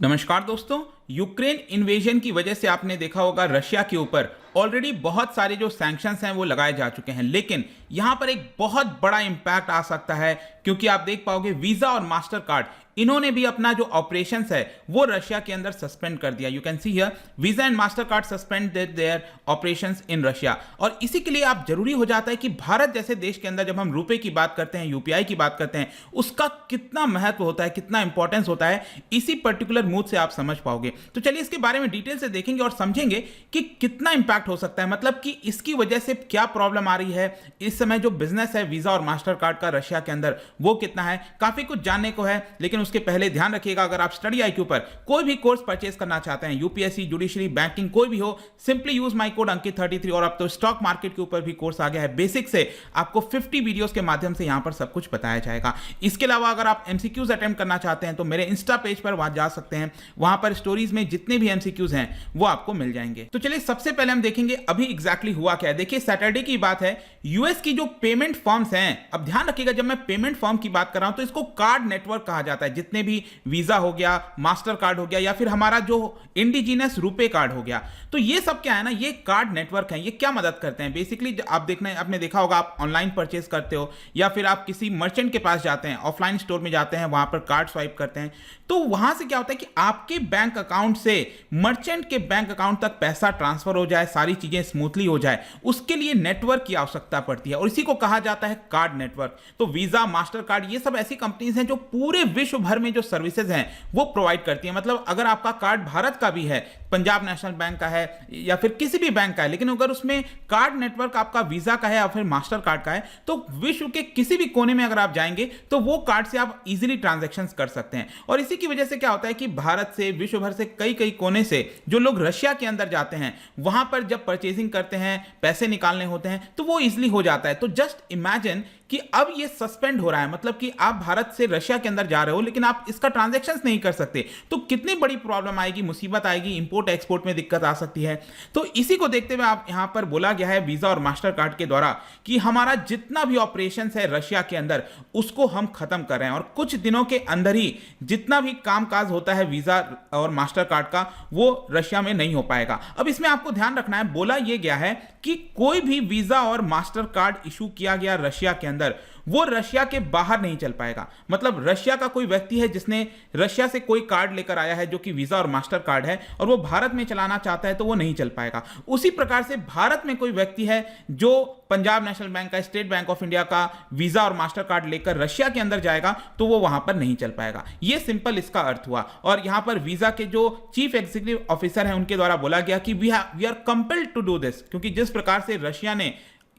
नमस्कार दोस्तों। Ukraine invasion की वजह से आपने देखा होगा रशिया के ऊपर ऑलरेडी बहुत सारे जो सैंक्शंस हैं वो लगाए जा चुके हैं, लेकिन यहां पर एक बहुत बड़ा इंपैक्ट आ सकता है क्योंकि आप देख पाओगे वीजा और मास्टर कार्ड इन्होंने भी अपना जो ऑपरेशंस है वो रशिया के अंदर सस्पेंड कर दिया। You can see here Visa and Mastercard suspended their operations in Russia. और इसी के लिए आप जरूरी हो जाता है कि भारत जैसे देश के अंदर जब हम रुपए की बात करते हैं, यूपीआई की बात करते हैं, उसका कितना महत्व होता है, कितना इंपॉर्टेंस होता है, इसी पर्टिकुलर मूव से आप समझ पाओगे। तो चलिए इसके बारे में डिटेल से देखेंगे और समझेंगे कि कितना इंपैक्ट हो सकता है, मतलब कि इसकी वजह से क्या प्रॉब्लम आ रही है। इस समय जो बिजनेस है वीजा और मास्टर कार्ड का रशिया के अंदर वो कितना है, काफी कुछ जानने को है। लेकिन उसके पहले ध्यान रखिएगा, अगर आप स्टडी आईक्यू पर कोई भी कोर्स परचेज करना चाहते हैं, यूपीएससी, जुडिशरी, बैंकिंग कोई भी हो, सिंपली यूज माय कोड अंकित 33। और अब तो स्टॉक मार्केट के ऊपर भी कोर्स आ गया है बेसिक से, आपको 50 वीडियोस के माध्यम से यहां पर सब कुछ बताया जाएगा। इसके अलावा अगर आप एमसीक्यूज अटेम्प्ट करना चाहते हैं तो मेरे इंस्टा पेज पर वहां जा सकते हैं, वहां पर स्टोरीज में जितने भी एमसीक्यूज हैं वो आपको मिल जाएंगे। तो चलिए सबसे पहले हम देखेंगे अभी एग्जैक्टली हुआ क्या है। देखिए सैटरडे की बात है, यूएस की जो पेमेंट फर्म्स हैं, अब ध्यान रखिएगा जब मैं पेमेंट फर्म की बात कर रहा हूं तो इसको कार्ड नेटवर्क कहा जाता है। जितने भी वीजा हो गया, मास्टर कार्ड हो गया, या फिर हमारा जो इंडिजिनस रुपे कार्ड हो गया, तो ये सब क्या है ना, ये कार्ड नेटवर्क है। ये क्या मदद करते हैं बेसिकली, आप देखना आपने देखा होगा, आप ऑनलाइन परचेज करते हो या फिर आप किसी मर्चेंट के पास जाते हैं, ऑफलाइन स्टोर में जाते हैं, वहां पर कार्ड स्वाइप करते हैं, तो वहां से क्या होता है कि आपके बैंक अकाउंट से मर्चेंट के बैंक अकाउंट तक पैसा ट्रांसफर हो जाए, सारी चीजें स्मूथली हो जाए, उसके लिए नेटवर्क की आवश्यकता पड़ती है और इसी को कहा जाता है कार्ड नेटवर्क। तो वीजा, मास्टर कार्ड, ये सब ऐसी कंपनीज हैं जो पूरे विश्व भर में जो सर्विसेज हैं वो प्रोवाइड करती है। मतलब अगर आपका कार्ड भारत का भी है, पंजाब नेशनल बैंक का है या फिर किसी भी बैंक का है, लेकिन अगर उसमें कार्ड नेटवर्क आपका वीजा का है या फिर मास्टर कार्ड का है, तो विश्व के किसी भी कोने में अगर आप जाएंगे तो वो कार्ड से आप इजीली ट्रांजैक्शंस कर सकते हैं। और इसी की वजह से क्या होता है कि भारत से, विश्व भर से कई कई कोने से जो लोग रशिया के अंदर जाते हैं, वहां पर जब परचेजिंग करते हैं, पैसे निकालने होते हैं, तो वो इजीली हो जाता है। तो जस्ट इमेजिन कि अब ये सस्पेंड हो रहा है, मतलब कि आप भारत से रशिया के अंदर जा रहे हो लेकिन आप इसका ट्रांजैक्शंस नहीं कर सकते, तो कितनी बड़ी प्रॉब्लम आएगी, मुसीबत आएगी, इंपोर्ट एक्सपोर्ट में दिक्कत आ सकती है। तो इसी को देखते हुए आप यहां पर बोला गया है वीजा और मास्टर कार्ड के द्वारा कि हमारा जितना भी ऑपरेशन है रशिया के अंदर उसको हम खत्म कर रहे हैं और कुछ दिनों के अंदर ही जितना भी कामकाज होता है वीजा और मास्टर कार्ड का वो रशिया में नहीं हो पाएगा। अब इसमें आपको ध्यान रखना है, बोला यह गया है कि कोई भी वीजा और मास्टर कार्ड इशू किया गया रशिया के अंदर, वो रशिया के बाहर नहीं चल पाएगा। मतलब रशिया का कोई व्यक्ति है जिसने रशिया से कोई कार्ड लेकर आया है जो कि वीजा और मास्टर कार्ड है और वो भारत में चलाना चाहता है तो वो नहीं चल पाएगा। उसी प्रकार से भारत में कोई व्यक्ति है जो पंजाब नेशनल बैंक का, स्टेट बैंक ऑफ इंडिया का वीजा और मास्टर कार्ड लेकर रशिया के अंदर जाएगा तो वो वहां पर नहीं चल पाएगा। ये सिंपल इसका अर्थ हुआ। और यहां पर वीजा के जो चीफ एग्जीक्यूटिव ऑफिसर हैं उनके द्वारा बोला गया कि we are compelled to do this, क्योंकि जिस प्रकार से रशिया ने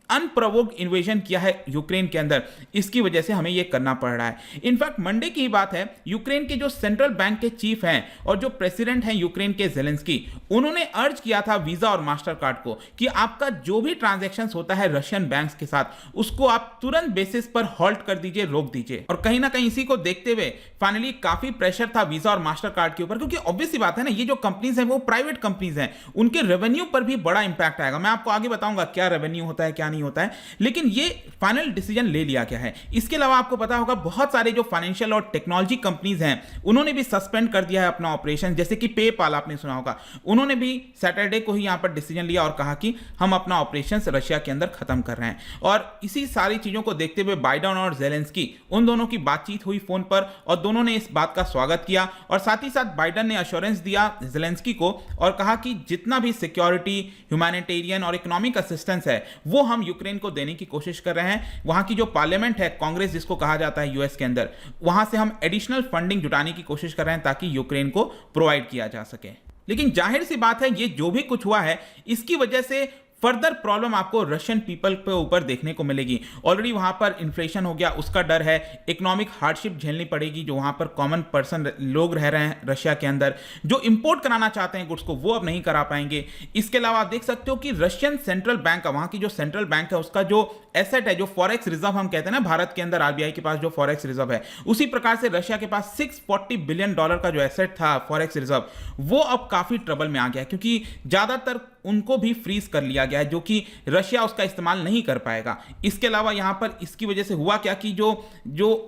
अनप्रोवोक्ड इन्वेजन किया है यूक्रेन के अंदर, इसकी वजह से हमें यह करना पड़ रहा है। इनफैक्ट मंडे की बात है, यूक्रेन के जो सेंट्रल बैंक के चीफ हैं और जो प्रेसिडेंट हैं यूक्रेन के ज़ेलेंस्की, उन्होंने अर्ज किया था वीजा और मास्टर कार्ड को कि आपका जो भी ट्रांजैक्शंस होता है रशियन बैंक्स के साथ उसको आप तुरंत बेसिस पर हॉल्ट कर दीजिए, रोक दीजिए। और कहीं ना कहीं इसी को देखते हुए फाइनली काफी प्रेशर था वीजा और मास्टर कार्ड के ऊपर, क्योंकि ऑब्वियस सी बात है ना, ये जो कंपनीज हैं वो प्राइवेट कंपनीज हैं, उनके रेवेन्यू पर भी बड़ा इंपैक्ट आएगा। मैं आपको आगे बताऊंगा क्या रेवेन्यू होता है क्या नहीं होता है, लेकिन ये फाइनल डिसीजन ले लिया गया है। इसके अलावा आपको पता होगा बहुत सारे जो फाइनेंशियल और टेक्नोलॉजी कंपनीज हैं उन्होंने भी सस्पेंड कर दिया है अपना ऑपरेशन, जैसे कि पेपाल आपने सुना होगा, उन्होंने भी सैटरडे को ही यहां पर डिसीजन लिया और कहा कि हम अपना ऑपरेशन रशिया के अंदर खत्म कर रहे हैं। और इसी सारी चीजों को देखते हुए बाइडेन और ज़ेलेंस्की, उन दोनों की बातचीत हुई फोन पर और दोनों ने इस बात का स्वागत किया। और साथ ही साथ बाइडेन ने अश्योरेंस दिया ज़ेलेंस्की को और कहा कि जितना भी सिक्योरिटी, ह्यूमैनिटेरियन और इकोनॉमिक असिस्टेंस है वो हम यूक्रेन को देने की कोशिश कर रहे हैं। वहां की जो पार्लियामेंट है, कांग्रेस जिसको कहा जाता है यूएस के अंदर, वहां से हम एडिशनल फंडिंग जुटाने की कोशिश कर रहे हैं ताकि यूक्रेन को प्रोवाइड किया जा सके। लेकिन जाहिर सी बात है ये जो भी कुछ हुआ है इसकी वजह से फर्दर प्रॉब्लम आपको रशियन पीपल के ऊपर देखने को मिलेगी। ऑलरेडी वहां पर इन्फ्लेशन हो गया, उसका डर है, इकोनॉमिक हार्डशिप झेलनी पड़ेगी जो वहां पर कॉमन पर्सन लोग रह रहे हैं रशिया के अंदर, जो इंपोर्ट कराना चाहते हैं गुड्स को वो अब नहीं करा पाएंगे। इसके अलावा आप देख सकते हो कि रशियन सेंट्रल बैंक का, वहां की जो सेंट्रल बैंक है उसका जो एसेट है, जो फॉरेक्स रिजर्व हम कहते हैं ना, भारत के अंदर आरबीआई के पास जो फॉरेक्स रिजर्व है, उसी प्रकार से रशिया के पास $640 बिलियन का जो एसेट था फॉरेक्स रिजर्व, वो अब काफी ट्रबल में आ गया, क्योंकि ज्यादातर उनको भी फ्रीज कर लिया गया है, जो कि रशिया उसका इस्तेमाल नहीं कर पाएगा। इसके अलावा यहां पर इसकी वजह से हुआ क्या कि जो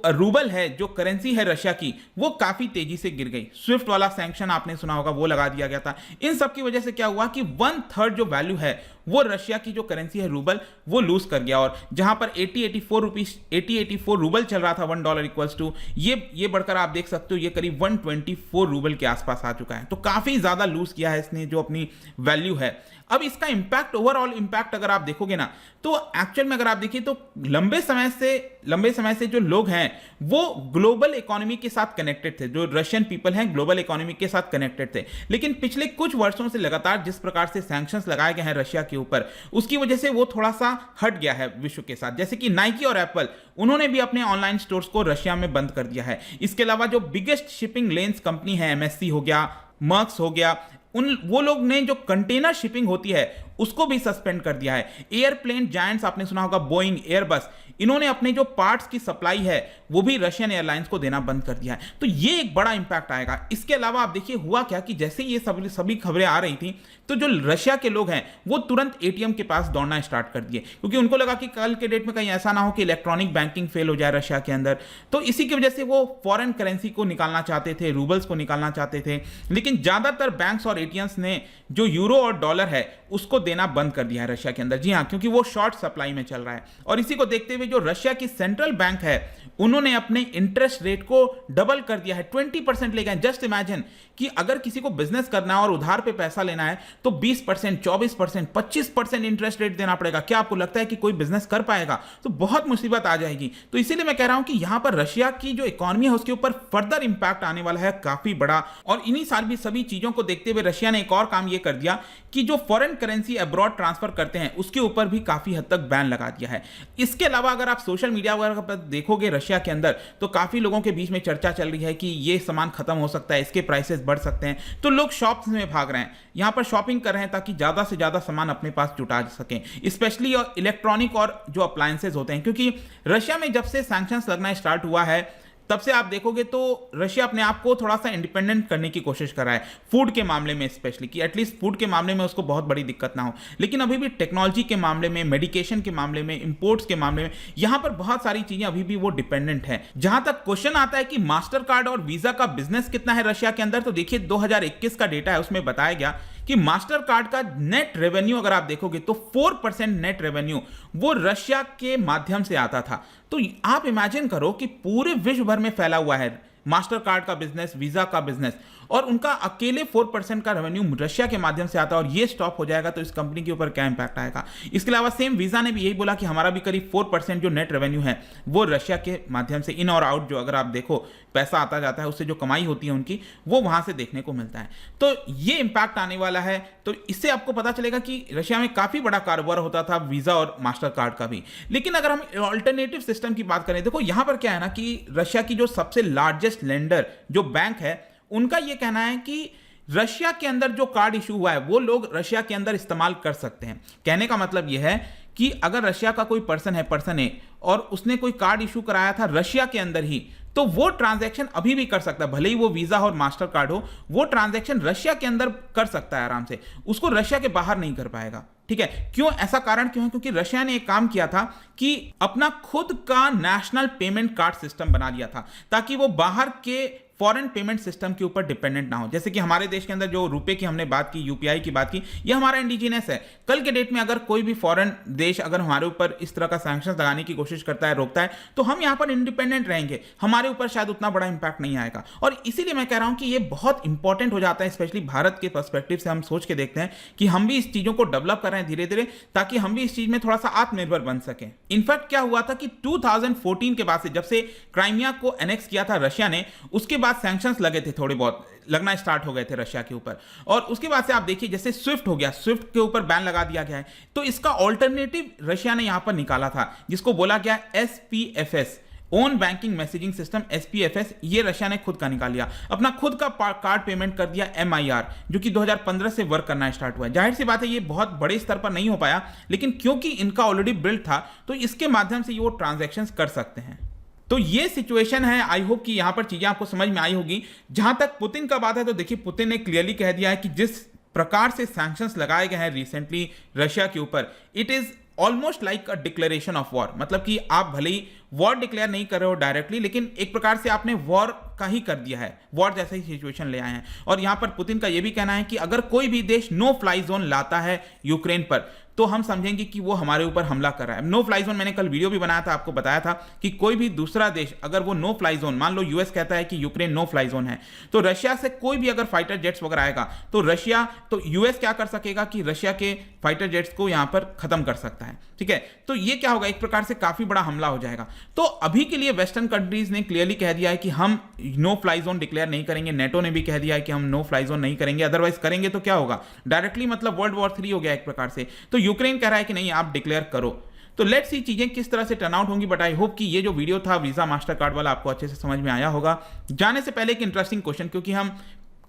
रूबल है, जो करेंसी है रशिया की, वो काफी तेजी से गिर गई। स्विफ्ट वाला सैंक्शन आपने सुना होगा, वो लगा दिया गया था। इन सब की वजह से क्या हुआ कि 1/3 जो वैल्यू है वो रशिया की जो करेंसी है रूबल, वो लूज कर गया। और जहां पर 84 रूबल चल रहा था $1 इक्वल्स टू, ये बढ़कर आप देख सकते हो ये करीब 124 रूबल के आसपास आ चुका है। तो काफी ज्यादा लूज किया है इसने जो अपनी वैल्यू है। अब इसका इंपैक्ट, ओवरऑल इंपैक्ट अगर आप देखोगे ना, तो एक्चुअल में अगर आप देखिए तो लंबे समय से जो लोग हैं वो ग्लोबल इकोनॉमी के साथ कनेक्टेड थे। जो रशियन पीपल हैं ग्लोबल इकोनॉमी के साथ कनेक्टेड थे, लेकिन पिछले कुछ वर्षों से लगातार जिस प्रकार से सैंक्शंस लगाए गए हैं रशिया के ऊपर, उसकी वजह से वो थोड़ा सा हट गया है विश्व के साथ। जैसे कि नाइकी और एप्पल, उन्होंने भी अपने ऑनलाइन स्टोर्स को रशिया में बंद कर दिया है। इसके अलावा जो बिगेस्ट शिपिंग लेन्स कंपनी है, MSC हो गया, मर्क्स हो गया, वो लोग ने जो कंटेनर शिपिंग होती है उसको भी सस्पेंड कर दिया है। एयरप्लेन जायंट्स आपने सुना होगा, बोइंग, एयरबस, इन्होंने अपने जो पार्ट्स की सप्लाई है वो भी रशियन एयरलाइंस को देना बंद कर दिया है। तो ये एक बड़ा इंपैक्ट आएगा। इसके अलावा आप देखिए हुआ क्या कि जैसे ये सभी खबरें आ रही थी, तो जो रशिया के लोग हैं वो तुरंत ATM के पास दौड़ना स्टार्ट कर दिए, क्योंकि उनको लगा कि कल के डेट में कहीं ऐसा ना हो कि इलेक्ट्रॉनिक बैंकिंग फेल हो जाए रशिया के अंदर। तो इसी की वजह से वो फॉरेन करेंसी को निकालना चाहते थे, रूबल्स को निकालना चाहते थे, लेकिन ज्यादातर बैंक्स और ATMs ने जो यूरो और डॉलर है उसको देना बंद कर दिया है रशिया के अंदर। जी हाँ, क्योंकि वो शॉर्ट सप्लाई में चल रहा है। और इसी को देखते हुए जो रशिया की सेंट्रल बैंक है, उन्होंने अपने इंटरेस्ट रेट को डबल कर दिया है, 20% ले गए। जस्ट इमेजिन कि अगर किसी को बिजनेस करना है और उधार पे पैसा लेना है तो 20%, 24%, 25% इंटरेस्ट रेट देना पड़ेगा। क्या आपको लगता है कि कोई बिजनेस कर पाएगा? तो बहुत मुसीबत आ जाएगी। तो इसीलिए मैं कह रहा हूं कि यहां पर रशिया की जो इकोनॉमी है उसके ऊपर फर्दर इंपैक्ट आने वाला है काफी बड़ा। और इन्हीं सभी चीजों को देखते हुए रशिया ने एक और काम यह कर दिया कि जो फॉरेन करेंसी अब्रॉड ट्रांसफर करते हैं उसके ऊपर भी काफी हद तक बैन लगा दिया है। इसके अलावा अगर आप सोशल मीडिया वगैरह पर देखोगे रशिया के अंदर, तो काफी लोगों के बीच में चर्चा चल रही है कि ये सामान खत्म हो सकता है, इसके प्राइसेस बढ़ सकते हैं। तो लोग शॉप्स में भाग रहे हैं, यहां पर शॉपिंग कर रहे हैं ताकि ज्यादा से ज्यादा सामान अपने पास जुटा सकें, स्पेशली इलेक्ट्रॉनिक और जो अप्लायंसेज होते हैं। क्योंकि रशिया में जब से सैंक्शंस लगना स्टार्ट हुआ है तब से आप देखोगे तो रशिया अपने आप को थोड़ा सा इंडिपेंडेंट करने की कोशिश कर रहा है फूड के मामले में, स्पेशली कि एटलीस्ट फूड के मामले में उसको बहुत बड़ी दिक्कत ना हो। लेकिन अभी भी टेक्नोलॉजी के मामले में, मेडिकेशन के मामले में, इंपोर्ट्स के मामले में, यहां पर बहुत सारी चीजें अभी भी वो डिपेंडेंट है। जहां तक क्वेश्चन आता है कि मास्टर कार्ड और वीजा का बिजनेस कितना है रशिया के अंदर, तो देखिए 2021 का डेटा है, उसमें बताया गया कि मास्टर कार्ड का नेट रेवेन्यू अगर आप देखोगे तो 4% नेट रेवेन्यू वो रशिया के माध्यम से आता था। तो आप इमेजिन करो कि पूरे विश्व भर में फैला हुआ है मास्टर कार्ड का बिजनेस, वीजा का बिजनेस, और उनका अकेले 4% का रेवेन्यू रशिया के माध्यम से आता है, और ये स्टॉप हो जाएगा तो इस कंपनी के ऊपर क्या इंपैक्ट आएगा। इसके अलावा सेम वीजा ने भी यही बोला कि हमारा भी करीब 4% जो नेट रेवेन्यू है वो रशिया के माध्यम से इन और आउट, जो अगर आप देखो पैसा आता जाता है, उससे जो कमाई होती है उनकी, वो वहां से देखने को मिलता है। तो ये इंपैक्ट आने वाला है। तो इससे आपको पता चलेगा कि रशिया में काफी बड़ा कारोबार होता था वीजा और मास्टर कार्ड का भी। लेकिन अगर हम ऑल्टरनेटिव सिस्टम की बात करें, देखो यहां पर क्या है ना कि रशिया की जो सबसे लार्जेस्ट लेंडर जो बैंक है, उनका यह कहना है कि रशिया के अंदर जो कार्ड इशू हुआ है वो लोग रशिया के अंदर इस्तेमाल कर सकते हैं। कहने का मतलब यह है कि अगर रशिया का कोई पर्सन है, पर्सन ए, और उसने कोई कार्ड इशू कराया था रशिया के अंदर ही, तो वो ट्रांजैक्शन अभी भी कर सकता है, भले ही वो वीजा और मास्टर कार्ड हो, वो ट्रांजैक्शन रशिया के अंदर कर सकता है आराम से, उसको रशिया के बाहर नहीं कर पाएगा। ठीक है, क्यों? ऐसा कारण क्यों है? क्योंकि रशिया ने एक काम किया था कि अपना खुद का नेशनल पेमेंट कार्ड सिस्टम बना लिया था, ताकि वो बाहर के फॉरेन पेमेंट सिस्टम के ऊपर डिपेंडेंट ना हो। जैसे कि हमारे देश के अंदर जो रुपए की हमने बात की, यूपीआई की बात की, ये हमारा इंडिजिनस है। कल के डेट में अगर कोई भी फॉरेन देश अगर हमारे ऊपर इस तरह का सैंक्शंस लगाने की कोशिश करता है, रोकता है, तो हम यहां पर इंडिपेंडेंट रहेंगे, हमारे ऊपर शायद उतना बड़ा इंपैक्ट नहीं आएगा। और इसीलिए मैं कह रहा हूं कि ये बहुत इंपॉर्टेंट हो जाता है, स्पेशली भारत के पर्सपेक्टिव से हम सोच के देखते हैं कि हम भी इस चीजों को डेवलप कर रहे हैं धीरे धीरे, ताकि हम भी इस चीज में थोड़ा सा आत्मनिर्भर बन सकें। इनफैक्ट क्या हुआ था कि 2014 के बाद से, जब से क्राइमिया को एनेक्स किया था रशिया ने, उसके बाद सैंक्शंस लगे थे, थोड़े बहुत लगना स्टार्ट हो गए थे रशिया के ऊपर। और उसके बाद से आप देखिए जैसे स्विफ्ट हो गया, स्विफ्ट के ऊपर बैन लगा दिया गया है, तो इसका ऑल्टरनेटिव रशिया ने यहां पर निकाला था जिसको बोला गया SPFS, own banking messaging system. SPFS ये रशिया ने खुद का निकाल लिया, अपना खुद का कार्ड पेमेंट कर दिया MIR, जो कि 2015 से वर्क करना स्टार्ट हुआ है। जाहिर सी बात है ये बहुत बड़े स्तर पर नहीं हो पाया, लेकिन क्योंकि इनका ऑलरेडी बिल्ड था तो इसके माध्यम से ये वो ट्रांजैक्शंस कर सकते हैं। तो ये सिचुएशन है। आई होप कि यहां पर चीजें आपको समझ में आई होगी। जहां तक पुतिन का बात है, तो देखिए पुतिन ने क्लियरली कह दिया है कि जिस प्रकार से सैंक्शंस लगाए गए हैं रिसेंटली रशिया के ऊपर, it is almost like a declaration of war. मतलब कि आप भले ही वॉर डिक्लेयर नहीं कर रहे हो डायरेक्टली, लेकिन एक प्रकार से आपने वॉर का ही कर दिया है, वॉर जैसा ही सिचुएशन ले आए हैं। और यहां पर पुतिन का यह भी कहना है कि अगर कोई भी देश नो फ्लाई जोन लाता है यूक्रेन पर, तो हम समझेंगे कि वो हमारे ऊपर हमला कर रहा है। नो फ्लाई जोन मैंने कल वीडियो भी बनाया था, आपको बताया था कि कोई भी दूसरा देश अगर वो नो फ्लाई जोन, मान लो यूएस कहता है कि यूक्रेन नो फ्लाई जोन है, तो रशिया से कोई भी अगर फाइटर जेट्स वगैरह आएगा तो यूएस क्या कर सकेगा कि रशिया के फाइटर जेट्स को यहां पर खत्म कर सकता है। ठीक है, तो ये क्या होगा, एक प्रकार से काफी बड़ा हमला हो जाएगा। तो अभी के लिए वेस्टर्न कंट्रीज ने क्लियरली कह दिया है कि हम नो फ्लाई जोन डिक्लेयर नहीं करेंगे। नेटो ने भी कह दिया है कि हम नो फ्लाई जोन नहीं करेंगे, अदरवाइज करेंगे तो क्या होगा, डायरेक्टली मतलब वर्ल्ड वॉर 3 हो गया एक प्रकार से। तो यूक्रेन कह रहा है कि नहीं, आप डिक्लेयर करो। तो लेट्स सी चीजें किस तरह से टर्न आउट होंगी, बट आई होप कि ये जो वीडियो था वीजा मास्टर कार्ड वाला आपको अच्छे से समझ में आया होगा। जाने से पहले एक इंटरेस्टिंग क्वेश्चन, क्योंकि हम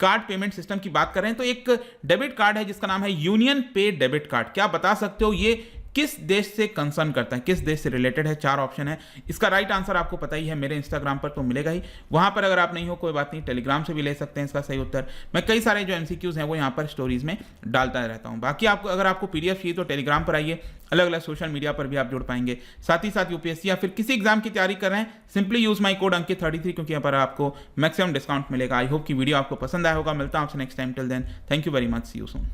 कार्ड पेमेंट सिस्टम की बात कर रहे हैं, तो एक डेबिट कार्ड है जिसका नाम है यूनियन पे डेबिट कार्ड। क्या बता सकते हो ये किस देश से कंसर्न करता है, किस देश से रिलेटेड है? 4 ऑप्शन है। इसका राइट आंसर आपको पता ही है, मेरे इंस्टाग्राम पर तो मिलेगा ही। वहां पर अगर आप नहीं हो कोई बात नहीं, टेलीग्राम से भी ले सकते हैं इसका सही उत्तर। मैं कई सारे जो एमसीक्यूज हैं वो यहाँ पर स्टोरीज में डालता रहता हूँ। बाकी आपको अगर आपको पीडीएफ चाहिए तो टेलीग्राम पर आइए, अलग अलग सोशल मीडिया पर भी आप जुड़ पाएंगे। साथ ही साथ यूपीएससी या फिर किसी एग्जाम की तैयारी कर रहे हैं, सिंपली यूज माई कोड अंकित 33, क्योंकि यहाँ पर आपको मैक्सिमम डिस्काउंट मिलेगा। आई होप कि वीडियो आपको पसंद आया होगा। मिलता हूँ आपसे next time, till then thank you very much, see you soon.